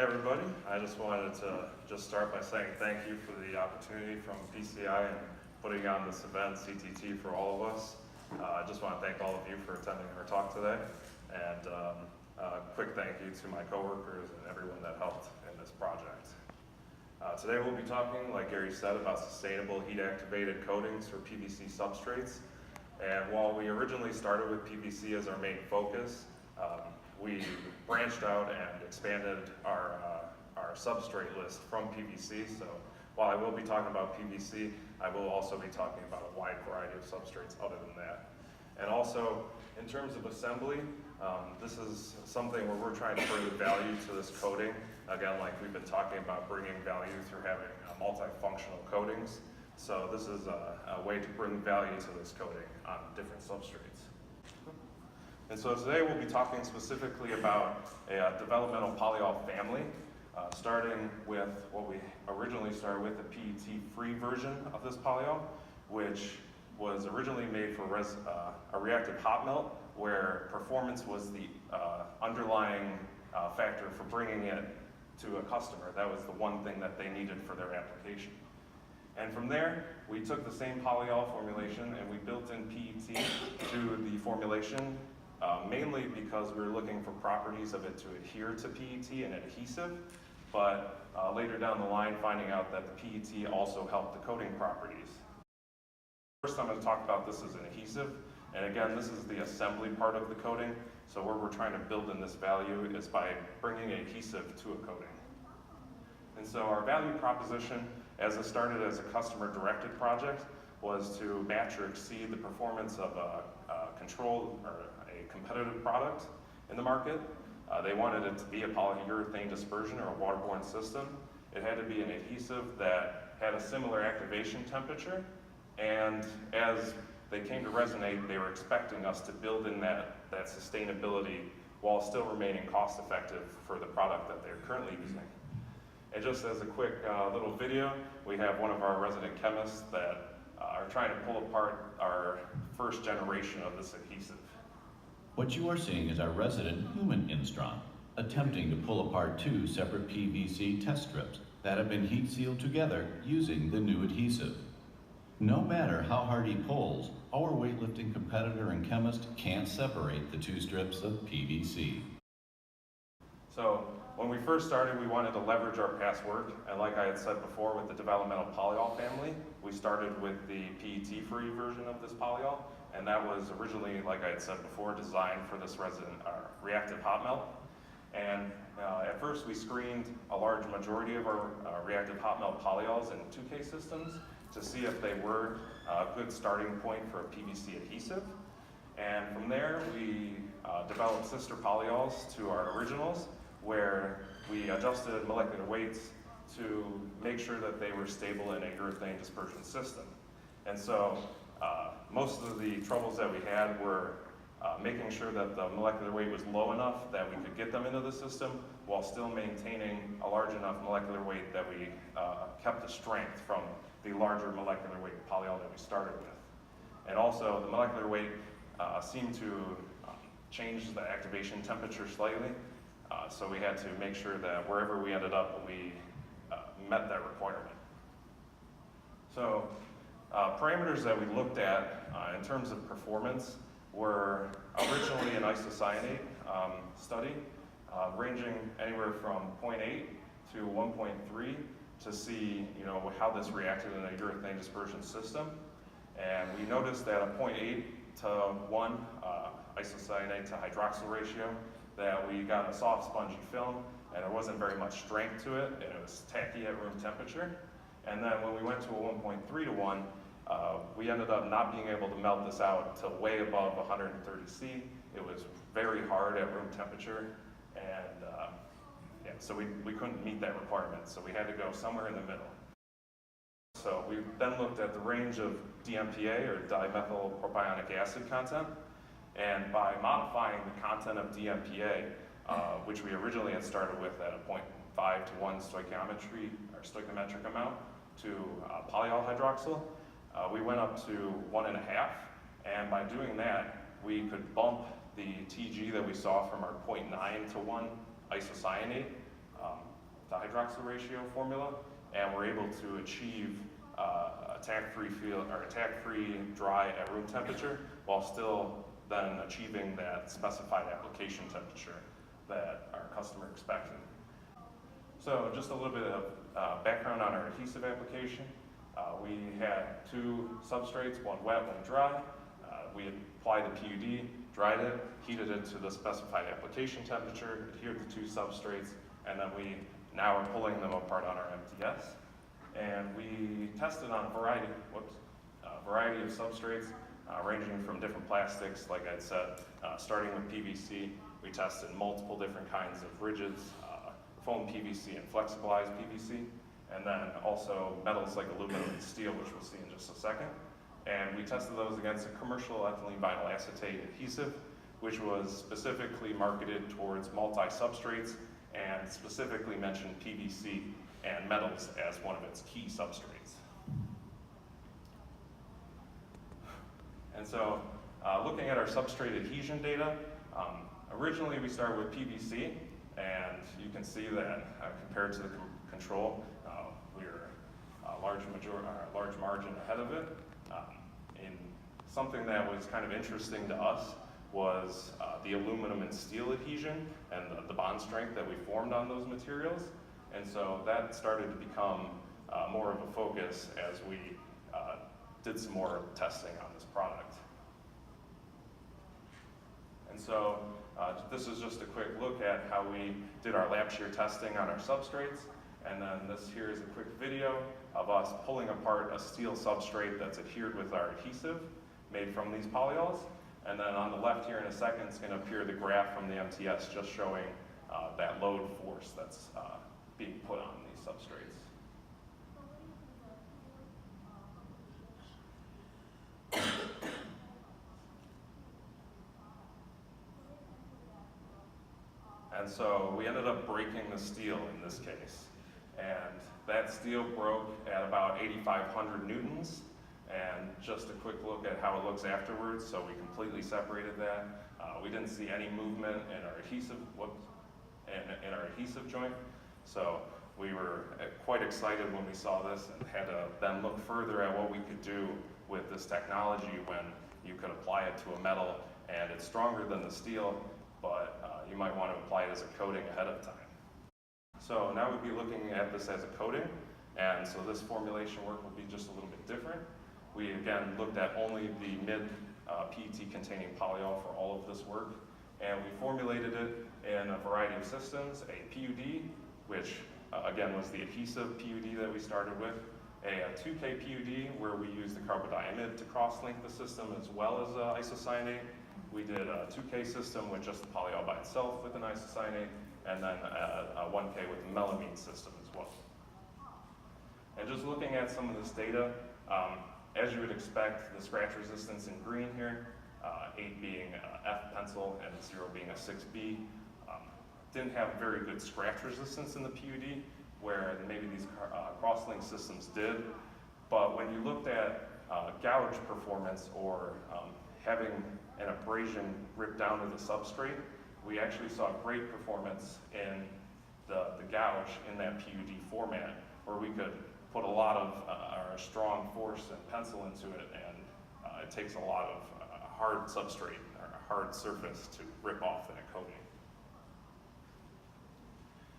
Hey everybody, I just wanted to start by saying thank you for the opportunity from PCI and putting on this event, CTT, for all of us. I just want to thank all of you for attending our talk today, and a quick thank you to my coworkers and everyone that helped in this project. Today we'll be talking, like Gary said, about sustainable heat-activated coatings for PVC substrates. And while we originally started with PVC as our main focus, we branched out and expanded our substrate list from PVC. So while I will be talking about PVC, I will also be talking about a wide variety of substrates other than that. And also, in terms of assembly, this is something where we're trying to bring value to this coating. Again, like we've been talking about bringing value through having multifunctional coatings. So this is a way to bring value to this coating on different substrates. And so today we'll be talking specifically about a developmental polyol family, starting with what we originally started with, the PET-free version of this polyol, which was originally made for a reactive hot melt, where performance was the underlying factor for bringing it to a customer. That was the one thing that they needed for their application. And from there, we took the same polyol formulation and we built in PET to the formulation, mainly because we were looking for properties of it to adhere to PET and adhesive, but later down the line finding out that the PET also helped the coating properties. First, I'm going to talk about this as an adhesive, and again, this is the assembly part of the coating, so where we're trying to build in this value is by bringing adhesive to a coating. And so our value proposition, as it started as a customer-directed project, was to match or exceed the performance of a controlled or a competitive product in the market. They wanted it to be a polyurethane dispersion or a waterborne system. It had to be an adhesive that had a similar activation temperature, and as they came to Resinate, they were expecting us to build in that sustainability while still remaining cost-effective for the product that they're currently using. And just as a quick little video, we have one of our resident chemists that are trying to pull apart our first generation of this adhesive. What you are seeing is our resident human instron attempting to pull apart two separate PVC test strips that have been heat sealed together using the new adhesive. No matter how hard he pulls, our weightlifting competitor and chemist can't separate the two strips of PVC. So when we first started, we wanted to leverage our past work, and like I had said before with the developmental polyol family, we started with the PET-free version of this polyol, and that was originally, like I had said before, designed for this reactive hot melt. And at first we screened a large majority of our reactive hot melt polyols in 2K systems to see if they were a good starting point for a PVC adhesive. And from there we developed sister polyols to our originals, where we adjusted molecular weights to make sure that they were stable in a urethane dispersion system. And so most of the troubles that we had were making sure that the molecular weight was low enough that we could get them into the system while still maintaining a large enough molecular weight that we kept the strength from the larger molecular weight polyol that we started with. And also the molecular weight seemed to change the activation temperature slightly. So we had to make sure that wherever we ended up, we met that requirement. So parameters that we looked at in terms of performance were originally an isocyanate study, ranging anywhere from 0.8 to 1.3 to see how this reacted in a urethane dispersion system. And we noticed that a 0.8 to 1 isocyanate to hydroxyl ratio, that we got a soft spongy film, and there wasn't very much strength to it, and it was tacky at room temperature. And then when we went to a 1.3 to 1, we ended up not being able to melt this out to way above 130 C. It was very hard at room temperature, and so we couldn't meet that requirement, so we had to go somewhere in the middle. So we then looked at the range of DMPA, or dimethyl propionic acid content, and by modifying the content of DMPA, which we originally had started with at a 0.5 to 1 stoichiometric amount to polyol hydroxyl, we went up to 1.5, and by doing that, we could bump the TG that we saw from our 0.9 to 1 isocyanate hydroxyl ratio formula, and we're able to achieve attack-free dry at room temperature while still then achieving that specified application temperature that our customer expected. So just a little bit of background on our adhesive application. We had two substrates, one wet, one dry. We applied the PUD, dried it, heated it to the specified application temperature, adhered the two substrates, and then we now are pulling them apart on our MTS. And we tested on a variety of substrates, ranging from different plastics, like I'd said, starting with PVC. We tested multiple different kinds of rigids, foam PVC and flexibilized PVC, and then also metals like aluminum and steel, which we'll see in just a second. And we tested those against a commercial ethylene vinyl acetate adhesive, which was specifically marketed towards multi-substrates and specifically mentioned PVC and metals as one of its key substrates. And so, looking at our substrate adhesion data, originally we started with PVC, and you can see that compared to the control, we're a large margin ahead of it. In something that was kind of interesting to us was the aluminum and steel adhesion and the bond strength that we formed on those materials. And so that started to become more of a focus as we did some more testing on this product. And so this is just a quick look at how we did our lab shear testing on our substrates. And then this here is a quick video of us pulling apart a steel substrate that's adhered with our adhesive made from these polyols. And then on the left here in a second is going to appear the graph from the MTS just showing that load force that's being put on these substrates. And so we ended up breaking the steel in this case. And that steel broke at about 8,500 newtons. And just a quick look at how it looks afterwards. So we completely separated that. We didn't see any movement in our adhesive joint. So we were quite excited when we saw this and had to then look further at what we could do with this technology when you could apply it to a metal and it's stronger than the steel, but you might want to apply it as a coating ahead of time. So now we'd be looking at this as a coating, and so this formulation work will be just a little bit different. We again looked at only the mid PET containing polyol for all of this work, and we formulated it in a variety of systems, a PUD, which again was the adhesive PUD that we started with, a 2K PUD where we used the carbodiamide to cross-link the system as well as isocyanate. We did a 2K system with just the polyol by itself with an isocyanate, and then a 1K with a melamine system as well. And just looking at some of this data, as you would expect, the scratch resistance in green here, 8 being F pencil and 0 being a 6B, didn't have very good scratch resistance in the PUD, where maybe these cross-link systems did. But when you looked at gouge performance or having an abrasion rip down to the substrate, we actually saw great performance in the gouge in that PUD format, where we could put a lot of our strong force and pencil into it, and it takes a lot of hard substrate or hard surface to rip off that coating.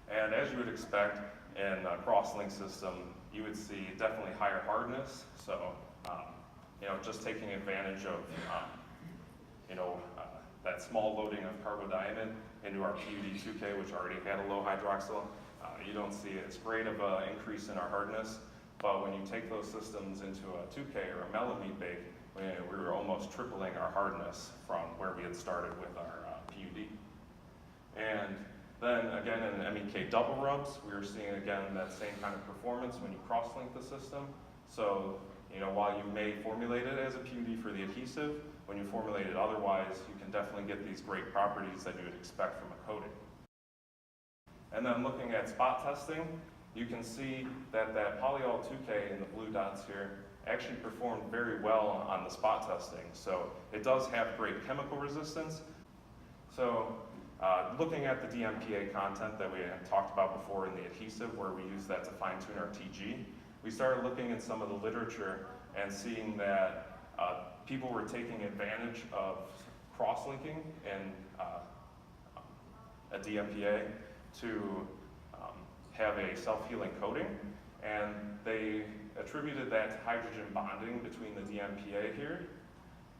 And as you would expect in a cross-link system, you would see definitely higher hardness. So, just taking advantage of, that small loading of carbodiamide into our PUD 2K, which already had a low hydroxyl, you don't see as great of an increase in our hardness. But when you take those systems into a 2K or a melamine bake, we were almost tripling our hardness from where we had started with our PUD. And then again in MEK double rubs, we were seeing again that same kind of performance when you cross-link the system. So, while you may formulate it as a PUD for the adhesive, when you formulate it otherwise, you can definitely get these great properties that you would expect from a coating. And then looking at spot testing, you can see that polyol 2K in the blue dots here actually performed very well on the spot testing. So it does have great chemical resistance. So Looking at the DMPA content that we had talked about before in the adhesive, where we use that to fine-tune our TG, we started looking in some of the literature and seeing that people were taking advantage of cross-linking in a DMPA to have a self-healing coating, and they attributed that to hydrogen bonding between the DMPA here.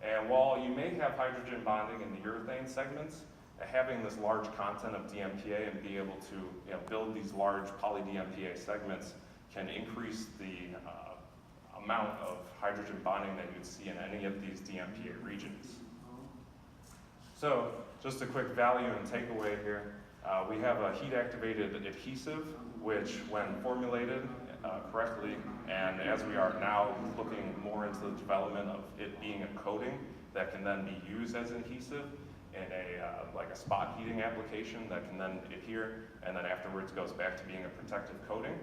And while you may have hydrogen bonding in the urethane segments, having this large content of DMPA and be able to build these large poly-DMPA segments can increase the amount of hydrogen bonding that you'd see in any of these DMPA regions. So, just a quick value and takeaway here. We have a heat-activated adhesive, which when formulated correctly, and as we are now looking more into the development of it being a coating that can then be used as an adhesive in like a spot heating application that can then adhere, and then afterwards goes back to being a protective coating.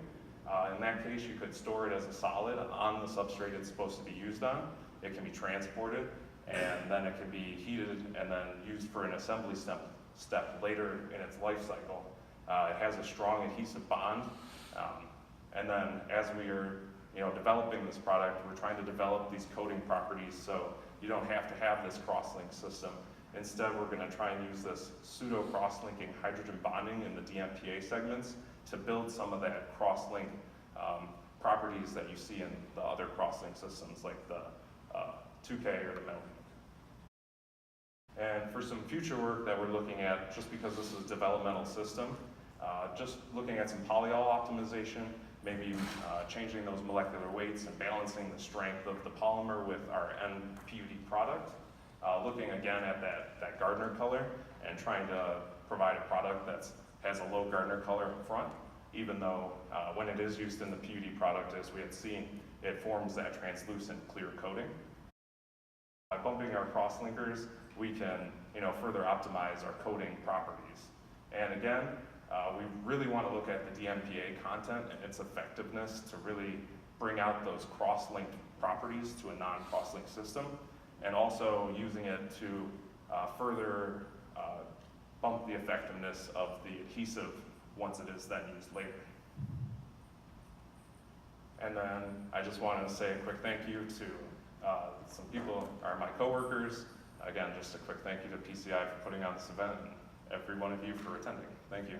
In that case, you could store it as a solid on the substrate it's supposed to be used on. It can be transported, and then it can be heated and then used for an assembly step later in its life cycle. It has a strong adhesive bond, and then as we are developing this product, we're trying to develop these coating properties so you don't have to have this cross-link system. Instead, we're going to try and use this pseudo cross-linking hydrogen bonding in the DMPA segments to build some of that cross-link properties that you see in the other cross-link systems like the 2K or the metal. And for some future work that we're looking at, just because this is a developmental system, just looking at some polyol optimization, maybe changing those molecular weights and balancing the strength of the polymer with our end PUD product. Looking again at that Gardner color and trying to provide a product that has a low Gardner color up front, even though when it is used in the PUD product, as we had seen, it forms that translucent clear coating. By bumping our cross-linkers, we can further optimize our coating properties. And again, we really want to look at the DMPA content and its effectiveness to really bring out those cross-linked properties to a non-cross-linked system, and also using it to further bump the effectiveness of the adhesive once it is then used later. And then I just wanted to say a quick thank you to some people, my coworkers. Again, just a quick thank you to PCI for putting on this event, and every one of you for attending. Thank you.